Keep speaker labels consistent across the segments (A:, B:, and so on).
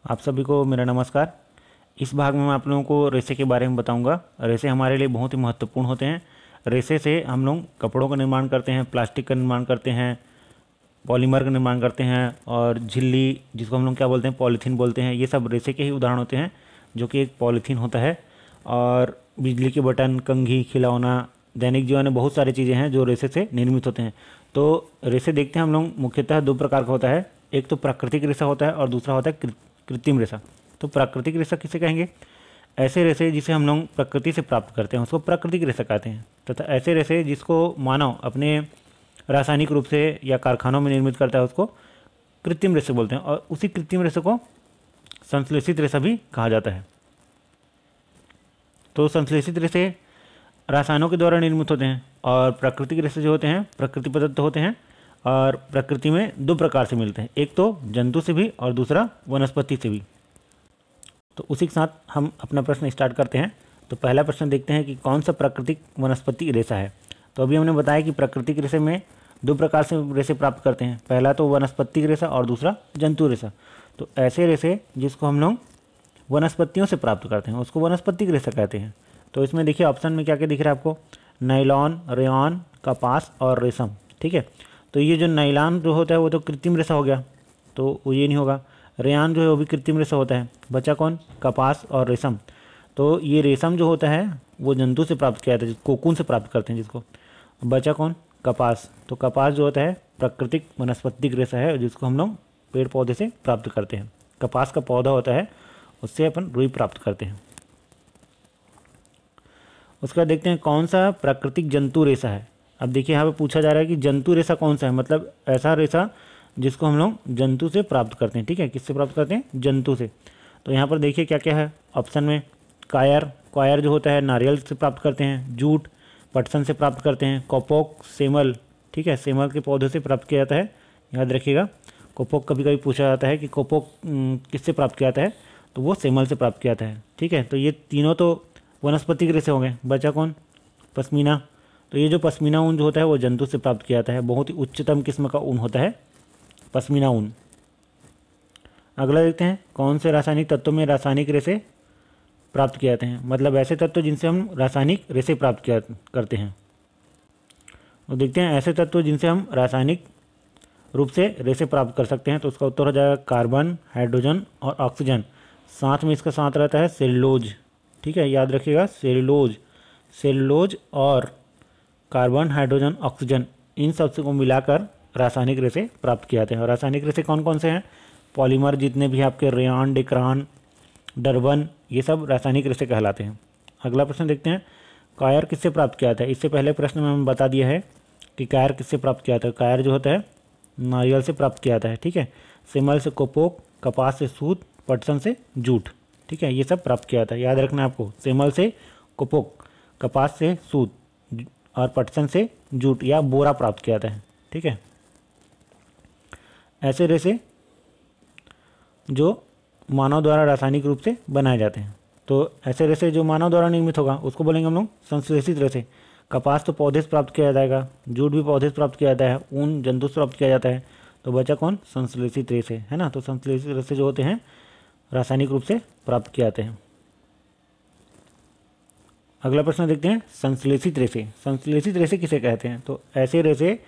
A: आप सभी को मेरा नमस्कार। इस भाग में मैं आप लोगों को रेसे के बारे में बताऊंगा। रेसे हमारे लिए बहुत ही महत्वपूर्ण होते हैं। रेसे से हम लोग कपड़ों का निर्माण करते हैं, प्लास्टिक का निर्माण करते हैं, पॉलीमर का निर्माण करते हैं और झिल्ली जिसको हम लोग क्या बोलते हैं, पॉलीथीन बोलते हैं। ये सब रेसे के ही उदाहरण होते हैं, जो कि एक पॉलीथीन होता है। और बिजली के बटन, कंघी, खिलौना, दैनिक जीवन में बहुत सारी चीज़ें हैं जो रेसे से निर्मित होते हैं। तो रेसे देखते हैं हम लोग मुख्यतः दो प्रकार का होता है। एक तो प्राकृतिक रेसा होता है और दूसरा होता है कृत्रिम रेसा। तो प्राकृतिक रेसा किसे कहेंगे? ऐसे रेसे जिसे हम लोग प्रकृति से प्राप्त करते हैं उसको प्राकृतिक रेसा कहते हैं, तथा ऐसे रेसे जिसको मानव अपने रासायनिक रूप से या कारखानों में निर्मित करता है उसको कृत्रिम रेसे बोलते हैं। और उसी कृत्रिम रेसे को संश्लेषित रेसा भी कहा जाता है। तो संश्लेषित रेसे रसायनों के द्वारा निर्मित होते हैं और प्राकृतिक रेसे जो होते हैं प्रकृति प्रदत्त होते हैं। और प्रकृति में दो प्रकार से मिलते हैं, एक तो जंतु से भी और दूसरा वनस्पति से भी। तो उसी के साथ हम अपना प्रश्न स्टार्ट करते हैं। तो पहला प्रश्न देखते हैं कि कौन सा प्राकृतिक वनस्पति रेसा है। तो अभी हमने बताया कि प्राकृतिक रेसे में दो प्रकार से रेसे प्राप्त करते हैं, पहला तो वनस्पति रेसा और दूसरा जंतु रेसा। तो ऐसे रेसे जिसको हम लोग वनस्पतियों से प्राप्त करते हैं उसको वनस्पतिक रेसा कहते हैं। तो इसमें देखिए ऑप्शन में क्या क्या दिख रहा है आपको, नायलॉन, रेयॉन, कपास और रेशम। ठीक है, तो ये जो नायलॉन जो होता है वो तो कृत्रिम रेशा हो गया, तो वो ये नहीं होगा। रेयॉन जो है वो भी कृत्रिम रेशा होता है। बचा कौन? कपास और रेशम। तो ये रेशम जो होता है वो जंतु से प्राप्त किया जाता है, कोकून से प्राप्त करते हैं जिसको। बचा कौन? कपास। तो कपास जो होता है प्राकृतिक वनस्पतिक रेशा है जिसको हम लोग पेड़ पौधे से प्राप्त करते हैं। कपास का पौधा होता है, उससे अपन रुई प्राप्त करते हैं। उसका देखते हैं कौन सा प्राकृतिक जंतु रेशा है। अब देखिए यहाँ पे पूछा जा रहा है कि जंतु रेशा कौन सा है, मतलब ऐसा रेशा जिसको हम लोग जंतु से प्राप्त करते हैं। ठीक है, किससे प्राप्त करते हैं? जंतु से। तो यहाँ पर देखिए क्या क्या है ऑप्शन में, कायर, कायर जो होता है नारियल से प्राप्त करते हैं। जूट पटसन से प्राप्त करते हैं। कोपोक, सेमल, ठीक है, सेमल के पौधे से प्राप्त किया जाता है, याद रखिएगा। कोपोक कभी कभी पूछा जाता है कि कोपोक किससे प्राप्त किया जाता है, तो वो सेमल से प्राप्त किया जाता है। ठीक है, तो ये तीनों तो वनस्पतिक रेशे हो गए। बचा कौन? पश्मीना। तो ये जो पश्मीना ऊन जो होता है वो जंतु से प्राप्त किया जाता है, बहुत ही उच्चतम किस्म का ऊन होता है पश्मीना ऊन। अगला देखते हैं कौन से रासायनिक तत्वों में रासायनिक रेशे प्राप्त किए जाते हैं, मतलब ऐसे तत्व जिनसे हम रासायनिक रेशे प्राप्त किया करते हैं। तो देखते हैं ऐसे तत्व जिनसे हम रासायनिक रूप से रेशे प्राप्त कर सकते हैं। तो उसका उत्तर हो जाएगा कार्बन, हाइड्रोजन और ऑक्सीजन। साथ में इसका साथ रहता है सेलुलोज। ठीक है, याद रखिएगा सेलुलोज। सेलुलोज और कार्बन, हाइड्रोजन, ऑक्सीजन, इन सब को मिलाकर रासायनिक रेशे प्राप्त किए जाते हैं। और रासायनिक रेशे कौन कौन से हैं? पॉलीमर जितने भी आपके रेयॉन, डेक्रान, डर्बन, ये सब रासायनिक रेशे कहलाते हैं। अगला प्रश्न देखते हैं कायर किससे प्राप्त किया जाता है। इससे पहले प्रश्न में हमें बता दिया है कि कायर किससे प्राप्त किया जाता है। कायर जो होता है नारियल से प्राप्त किया जाता है। ठीक है, सेमल से कोपोक, कपास से सूत, पटसन से जूट। ठीक है, ये सब प्राप्त किया जाता है, याद रखना है आपको। सेमल से कोपोक, कपास से सूत और पटसन से जूट या बोरा प्राप्त किया जाता है। ठीक है, ऐसे रेशे जो मानव द्वारा रासायनिक रूप से बनाए जाते हैं। तो ऐसे रेशे जो मानव द्वारा निर्मित होगा उसको बोलेंगे हम लोग संश्लेषित रेशे। कपास तो पौधे से प्राप्त किया जाएगा, जूट भी पौधे से प्राप्त किया जाता है, ऊन जंतु से प्राप्त किया जाता है। तो बचा कौन? संश्लेषित रेशे, है ना। तो संश्लेषित रेशे जो होते हैं रासायनिक रूप से प्राप्त किए जाते हैं। अगला प्रश्न देखते हैं संश्लेषित रेशे। संश्लेषित रेशे किसे कहते हैं? तो ऐसे रेशे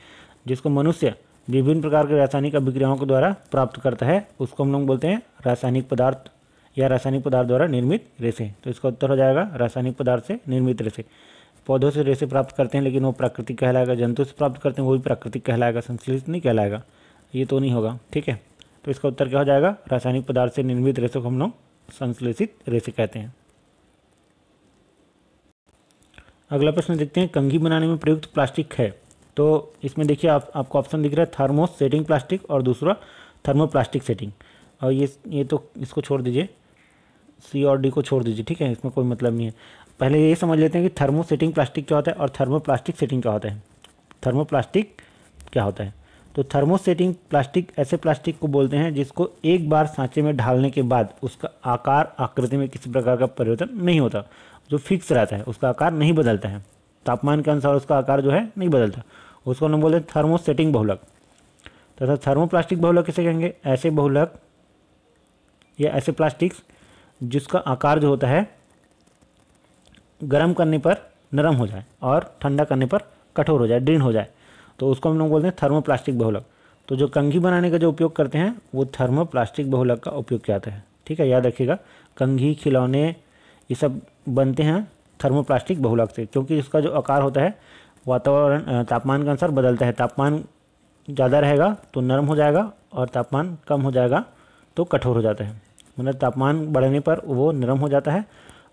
A: जिसको मनुष्य विभिन्न प्रकार के रासायनिक अभिक्रियाओं के द्वारा प्राप्त करता है उसको हम लोग बोलते हैं रासायनिक पदार्थ या रासायनिक पदार्थ द्वारा निर्मित रेशे। तो इसका उत्तर हो जाएगा रासायनिक पदार्थ से निर्मित रेशे। पौधों से रेशे प्राप्त करते हैं लेकिन वो प्राकृतिक कहलाएगा, जंतु से प्राप्त करते हैं वो भी प्राकृतिक कहलाएगा, संश्लेषित नहीं कहलाएगा, ये तो नहीं होगा। ठीक है, तो इसका उत्तर क्या हो जाएगा? रासायनिक पदार्थ से निर्मित रेशे को हम लोग संश्लेषित रेशे कहते हैं। अगला प्रश्न देखते हैं कंघी बनाने में प्रयुक्त प्लास्टिक है। तो इसमें देखिए आपको ऑप्शन दिख रहा है थर्मोस सेटिंग प्लास्टिक और दूसरा थर्मोप्लास्टिक सेटिंग। और ये तो इसको छोड़ दीजिए, सी और डी को छोड़ दीजिए। ठीक है, इसमें कोई मतलब नहीं है। पहले ये समझ लेते हैं कि थर्मो सेटिंग प्लास्टिक क्या होता है और थर्मोप्लास्टिक सेटिंग क्या होता है। थर्मोप्लास्टिक क्या होता है? तो थर्मो सेटिंग प्लास्टिक ऐसे प्लास्टिक को बोलते हैं जिसको एक बार सांचे में ढालने के बाद उसका आकार आकृति में किसी प्रकार का परिवर्तन नहीं होता, जो फिक्स रहता है, उसका आकार नहीं बदलता है, तापमान के अनुसार उसका आकार जो है नहीं बदलता, उसको हम बोलते हैं थर्मोसेटिंग बहुलक। तथा थर्मोप्लास्टिक बहुलक किसे कहेंगे? ऐसे बहुलक या ऐसे प्लास्टिक्स जिसका आकार जो होता है गर्म करने पर नरम हो जाए और ठंडा करने पर कठोर हो जाए, दृढ़ हो जाए, तो उसको हम लोग बोलते हैं थर्मोप्लास्टिक बहुलक। तो जो कंघी बनाने का जो उपयोग करते हैं वो थर्मोप्लास्टिक बहुलक का उपयोग किया जाता है। ठीक है, याद रखिएगा, कंघी, खिलौने ये सब बनते हैं थर्मोप्लास्टिक बहुलक से, क्योंकि इसका जो आकार होता है वातावरण तापमान के अनुसार बदलता है। तापमान ज़्यादा रहेगा तो नरम हो जाएगा और तापमान कम हो जाएगा तो कठोर हो जाता है। मतलब तापमान बढ़ने पर वो नरम हो जाता है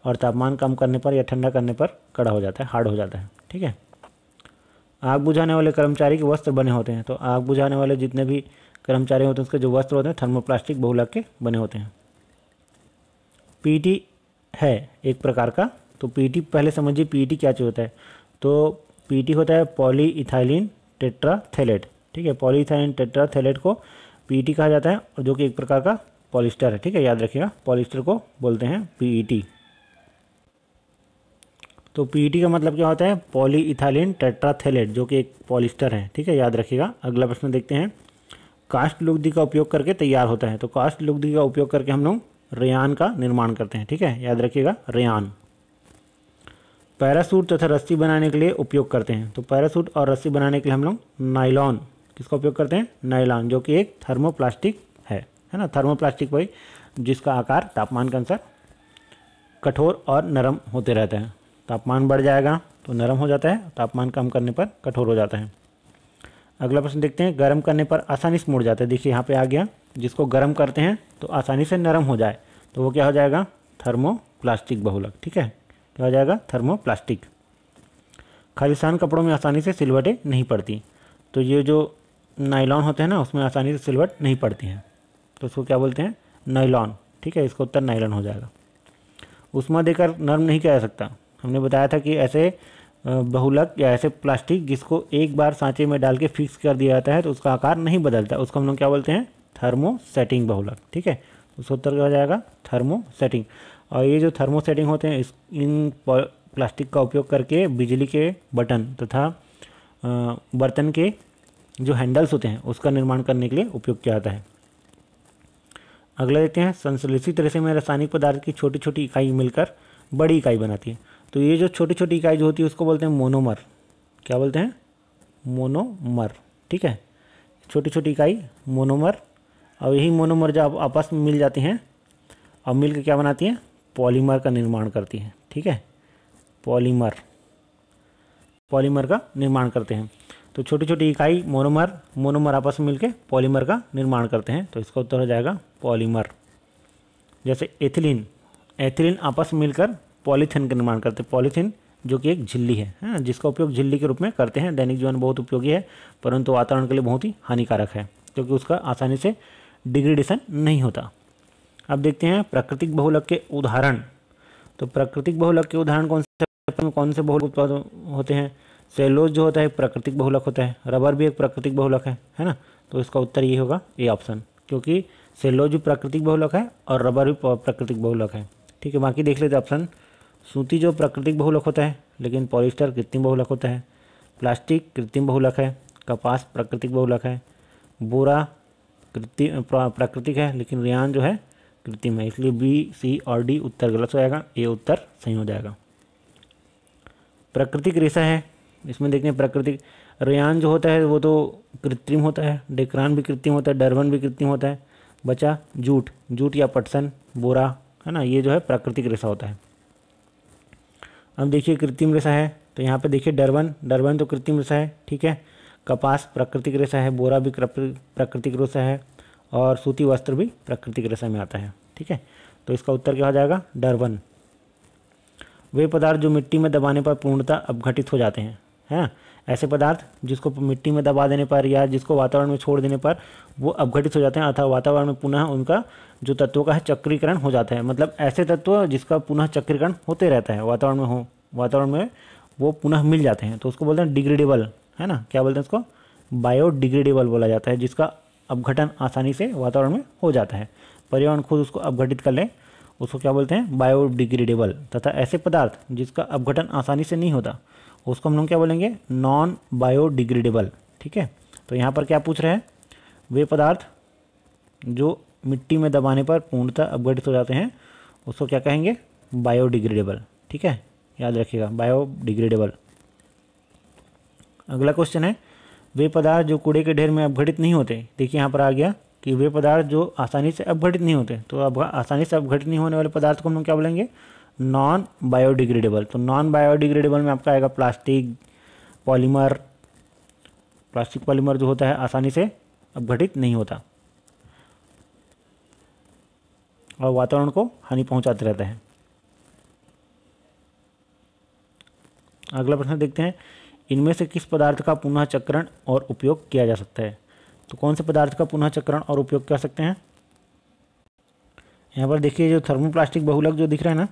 A: और तापमान कम करने पर या ठंडा करने पर कड़ा हो जाता है, हार्ड हो जाता है। ठीक है, आग बुझाने वाले कर्मचारी के वस्त्र बने होते हैं। तो आग बुझाने वाले जितने भी कर्मचारी होते हैं उसके जो वस्त्र होते हैं थर्मोप्लास्टिक बहुलक के बने होते हैं। पीईटी है एक प्रकार का। तो पीईटी पहले समझिए पीईटी क्या चीज़ होता है। तो पीईटी होता है पॉलीइथाइलिन टेट्राथेलेट। ठीक है, पॉलीइथाइलिन टेट्राथेलेट को पीईटी कहा जाता है, और जो कि एक प्रकार का पॉलिस्टर है। ठीक है, याद रखिएगा, पॉलिस्टर को बोलते हैं पीईटी। तो पीईटी का मतलब क्या होता है? पॉलीइथाइलिन टेट्राथेलेट, जो कि एक पॉलिस्टर है। ठीक है, याद रखिएगा। अगला प्रश्न देखते हैं। कास्ट लुगदी का उपयोग करके तैयार होता है। तो कास्ट लुगदी का उपयोग करके हम लोग रेयान का निर्माण करते हैं। ठीक है, याद रखिएगा, रेयान। पैरासूट तथा रस्सी बनाने के लिए उपयोग करते हैं। तो पैरासूट और रस्सी बनाने के लिए हम लोग नायलॉन किसका उपयोग करते हैं? नायलॉन, जो कि एक थर्मोप्लास्टिक है ना। थर्मोप्लास्टिक वही जिसका आकार तापमान के अनुसार कठोर और नरम होते रहता है। तापमान बढ़ जाएगा तो नरम हो जाता है, तापमान कम करने पर कठोर हो जाता है। अगला प्रश्न देखते हैं। गर्म करने पर आसानी से मुड़ जाता है। देखिए यहाँ पे आ गया, जिसको गर्म करते हैं तो आसानी से नरम हो जाए तो वो क्या हो जाएगा? थर्मोप्लास्टिक बहुलक। ठीक है, क्या हो जाएगा? थर्मोप्लास्टिक। खालिस्तान कपड़ों में आसानी से सिलवटें नहीं पड़ती। तो ये जो नायलॉन होते हैं ना, उसमें आसानी से सिलवट नहीं पड़ती हैं, तो उसको क्या बोलते हैं? नायलॉन। ठीक है, इसका उत्तर नायलॉन हो जाएगा। उष्मा देकर नरम नहीं किया जा सकता। हमने बताया था कि ऐसे बहुलक या ऐसे प्लास्टिक जिसको एक बार सांचे में डाल के फिक्स कर दिया जाता है तो उसका आकार नहीं बदलता, उसको हम लोग क्या बोलते हैं? थर्मोसेटिंग बहुलक। ठीक है, उसका उत्तर क्या हो जाएगा? थर्मोसेटिंग। और ये जो थर्मोसेटिंग होते हैं इन प्लास्टिक का उपयोग करके बिजली के बटन तथा बर्तन के जो हैंडल्स होते हैं उसका निर्माण करने के लिए उपयोग किया जाता है। अगला देखते हैं। संश्लेषित रेशे में रासायनिक पदार्थ की छोटी छोटी इकाई मिलकर बड़ी इकाई बनाती है। तो ये जो छोटी छोटी इकाई जो होती है उसको बोलते हैं मोनोमर। क्या बोलते हैं? मोनोमर। ठीक है, छोटी छोटी इकाई मोनोमर। और यही मोनोमर जब आपस में मिल जाती हैं और मिल के क्या बनाती हैं? पॉलीमर का निर्माण करती हैं। ठीक है, पॉलीमर का निर्माण करते हैं। तो छोटी छोटी इकाई मोनोमर आपस में मिलकर पॉलीमर का निर्माण करते हैं, तो इसका उत्तर हो जाएगा पॉलीमर। जैसे एथिलीन आपस में मिलकर पॉलीथीन का निर्माण करते हैं। पॉलीथीन जो कि एक झिल्ली है, जिसका उपयोग झिल्ली के रूप में करते हैं। दैनिक जीवन में बहुत उपयोगी है, परंतु वातावरण के लिए बहुत ही हानिकारक है क्योंकि उसका आसानी से डिग्रेडेशन नहीं होता। अब देखते हैं प्राकृतिक बहुलक के उदाहरण। तो प्राकृतिक बहुलक के उदाहरण कौन से बहुलक उत्पाद होते हैं? सेलुलोज जो होता है प्राकृतिक बहुलक होता है। रबर भी एक प्राकृतिक बहुलक है ना। तो इसका उत्तर ये होगा, ए ऑप्शन, क्योंकि सेलुलोज भी प्राकृतिक बहुलक है और रबर भी प्राकृतिक बहुलक है। ठीक है, बाकी देख लेते हैं ऑप्शन। सूती जो प्राकृतिक बहुलक होता है, लेकिन पॉलिस्टर कृत्रिम बहुलक होता है। प्लास्टिक कृत्रिम बहुलक है। कपास प्राकृतिक बहुलक है। बोरा प्राकृतिक है, लेकिन रेयान जो है कृत्रिम है। इसलिए बी, सी और डी उत्तर गलत हो जाएगा, ए उत्तर सही हो जाएगा। प्राकृतिक रेशा है, इसमें देखते हैं प्राकृतिक रेयान जो होता है वो तो कृत्रिम होता है। डेक्रान भी कृत्रिम होता है, डर्बन भी कृत्रिम होता है। बचा जूट या पटसन, बोरा, है ना, ये जो है प्राकृतिक रेशा होता है। अब देखिए कृत्रिम रेशा है, तो यहाँ पे देखिए डर्बन तो कृत्रिम रेशा है। ठीक है, कपास प्राकृतिक रेशा है, बोरा भी प्राकृतिक रेशा है और सूती वस्त्र भी प्राकृतिक रेशा में आता है। ठीक है, तो इसका उत्तर क्या हो जाएगा? डर्बन। वे पदार्थ जो मिट्टी में दबाने पर पूर्णतः अपघटित हो जाते हैं, है ना। ऐसे पदार्थ जिसको मिट्टी में दबा देने पर या जिसको वातावरण में छोड़ देने पर वो अपघटित हो जाते हैं अथवा वातावरण में पुनः उनका जो तत्वों का है चक्रीकरण हो जाता है। मतलब ऐसे तत्व जिसका पुनः चक्रीकरण होते रहता है वातावरण में वो पुनः मिल जाते हैं, तो उसको बोलते हैं डिग्रेडेबल, है ना। क्या बोलते हैं उसको? बायोडिग्रेडेबल बोला जाता है, जिसका अपघटन आसानी से वातावरण में हो जाता है। पर्यावरण खुद उसको अपघटित कर ले, उसको क्या बोलते हैं? बायोडिग्रेडेबल। तथा ऐसे पदार्थ जिसका अपघटन आसानी से नहीं होता उसको हम लोग क्या बोलेंगे? Non biodegradable. ठीक है, तो यहाँ पर क्या पूछ रहे हैं? वे पदार्थ जो मिट्टी में दबाने पर पूर्णतः अपघटित हो जाते हैं उसको क्या कहेंगे, बायोडिग्रेडेबल। ठीक है, याद रखिएगा, बायोडिग्रेडेबल। अगला क्वेश्चन है, वे पदार्थ जो कूड़े के ढेर में अपघटित नहीं होते। देखिए यहाँ पर आ गया कि वे पदार्थ जो आसानी से अपघटित नहीं होते, तो अब आसानी से अपघटित नहीं होने वाले पदार्थ को हम लोग क्या बोलेंगे, नॉन बायोडिग्रेडेबल। तो नॉन बायोडिग्रेडेबल में आपका आएगा प्लास्टिक, पॉलीमर। प्लास्टिक पॉलीमर जो होता है आसानी से अपघटित नहीं होता और वातावरण को हानि पहुंचाते रहता है। अगला प्रश्न देखते हैं, इनमें से किस पदार्थ का पुनः चक्रण और उपयोग किया जा सकता है। तो कौन से पदार्थ का पुनः चक्रण और उपयोग कर सकते हैं। यहाँ पर देखिए जो थर्मोप्लास्टिक बहुलक जो दिख रहा है ना,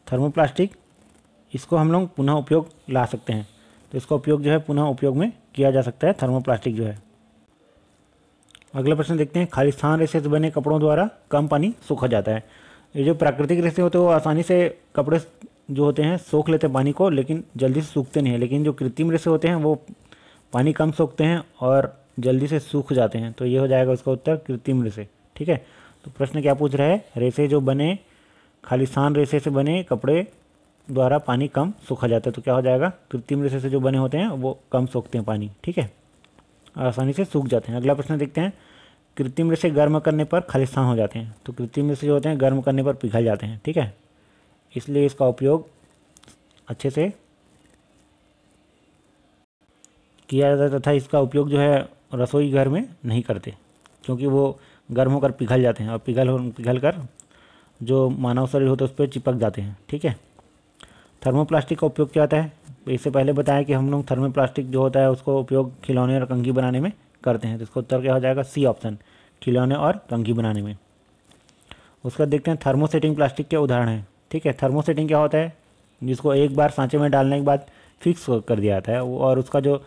A: थर्मोप्लास्टिक, इसको हम लोग पुनः उपयोग ला सकते हैं। तो इसका उपयोग जो है पुनः उपयोग में किया जा सकता है, थर्मोप्लास्टिक जो है। अगला प्रश्न देखते हैं, खालिस्तान रेशे से बने कपड़ों द्वारा कम पानी सूखा जाता है। ये जो प्राकृतिक रेशे होते हैं वो आसानी से कपड़े जो होते हैं सोख लेते हैं पानी को, लेकिन जल्दी से सूखते नहीं है। लेकिन जो कृत्रिम रेशे होते हैं वो पानी कम सोखते हैं और जल्दी से सूख जाते हैं। तो ये हो जाएगा उसका उत्तर, कृत्रिम रेशे। ठीक है, तो प्रश्न क्या पूछ रहा है, रेशे जो बने, खालिस्तान रेशे से बने कपड़े द्वारा पानी कम सूखा जाता है। तो क्या हो जाएगा, कृत्रिम रेशे से जो बने होते हैं वो कम सोखते हैं पानी। ठीक है, आसानी से सूख जाते हैं। अगला प्रश्न देखते हैं, कृत्रिम रेशे गर्म करने पर खालिस्तान हो जाते हैं। तो कृत्रिम रेशे जो होते हैं गर्म करने पर पिघल जाते हैं। ठीक है, इसलिए इसका उपयोग अच्छे से किया जाता है तथा इसका उपयोग जो है रसोई घर में नहीं करते, क्योंकि वो गर्म होकर पिघल जाते हैं और पिघल कर जो मानव शरीर होता है उस पर चिपक जाते हैं। ठीक है, थर्मोप्लास्टिक का उपयोग क्या होता है, इससे पहले बताया कि हम लोग थर्मोप्लास्टिक जो होता है उसको उपयोग खिलौने और कंघी बनाने में करते हैं। तो इसका उत्तर क्या हो जाएगा, सी ऑप्शन, खिलौने और कंघी बनाने में। उसका देखते हैं, थर्मोसेटिंग प्लास्टिक के उदाहरण हैं। ठीक है, थर्मोसेटिंग क्या होता है, जिसको एक बार सांचे में डालने के बाद फिक्स कर दिया जाता है और उसका जो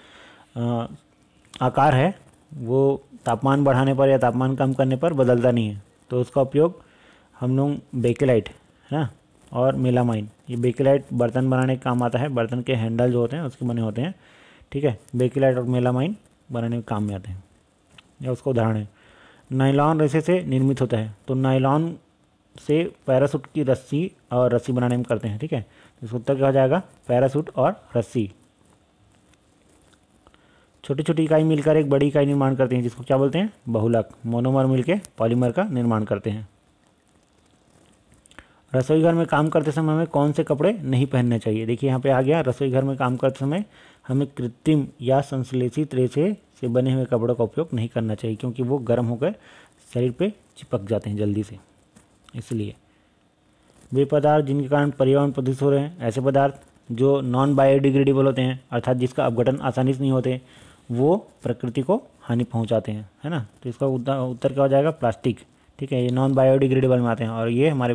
A: आकार है वो तापमान बढ़ाने पर या तापमान कम करने पर बदलता नहीं है। तो उसका उपयोग हम लोग बेकेलाइट है ना और मेलामाइन, ये बेकेलाइट बर्तन बनाने का काम आता है, बर्तन के हैंडल जो होते हैं उसके बने होते हैं। ठीक है, बेकेलाइट और मेलामाइन बनाने के काम में आते हैं, या उसका उदाहरण है। नायलॉन रेशे से निर्मित होता है। तो नायलॉन से पैराशूट की रस्सी और रस्सी बनाने में करते हैं। ठीक है, इसका उत्तर क्या हो जाएगा, पैराशूट और रस्सी। छोटी छोटी इकाई मिलकर एक बड़ी इकाई निर्माण करते हैं, जिसको क्या बोलते हैं, बहुलक। मोनोमर मिलकर पॉलीमर का निर्माण करते हैं। रसोई घर में काम करते समय हमें कौन से कपड़े नहीं पहनने चाहिए। देखिए यहाँ पे आ गया, रसोई घर में काम करते समय हमें कृत्रिम या संश्लेषित रेशे से बने हुए कपड़ों का उपयोग नहीं करना चाहिए, क्योंकि वो गर्म होकर शरीर पे चिपक जाते हैं जल्दी से। इसलिए वे पदार्थ जिनके कारण पर्यावरण प्रदूषित हो रहे हैं, ऐसे पदार्थ जो नॉन बायोडिग्रेडेबल होते हैं, अर्थात जिसका अपघटन आसानी से नहीं होते, वो प्रकृति को हानि पहुंचाते हैं, है ना। तो इसका उत्तर क्या हो जाएगा, प्लास्टिक। ठीक है, ये नॉन बायोडिग्रेडेबल में आते हैं और ये हमारे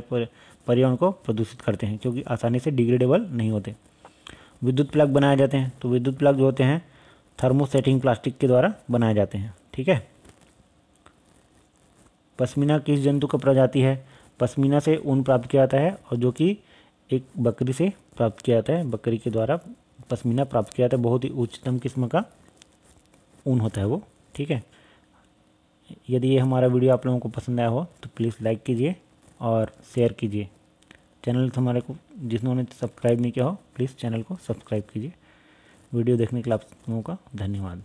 A: पर्यावरण को प्रदूषित करते हैं, क्योंकि आसानी से डिग्रेडेबल नहीं होते। विद्युत प्लग बनाए जाते हैं। तो विद्युत प्लग जो होते हैं थर्मोसेटिंग प्लास्टिक के द्वारा बनाए जाते हैं। ठीक है, पश्मीना किस जंतु का प्रजाति है। पश्मीना से ऊन प्राप्त किया जाता है और जो कि एक बकरी से प्राप्त किया जाता है, बकरी के द्वारा पश्मीना प्राप्त किया जाता है। बहुत ही उच्चतम किस्म का ऊन होता है वो। ठीक है, यदि ये हमारा वीडियो आप लोगों को पसंद आया हो तो प्लीज़ लाइक कीजिए और शेयर कीजिए। चैनल हमारे को जिन्होंने सब्सक्राइब नहीं किया हो प्लीज़ चैनल को सब्सक्राइब कीजिए। वीडियो देखने के लिए आप लोगों का धन्यवाद।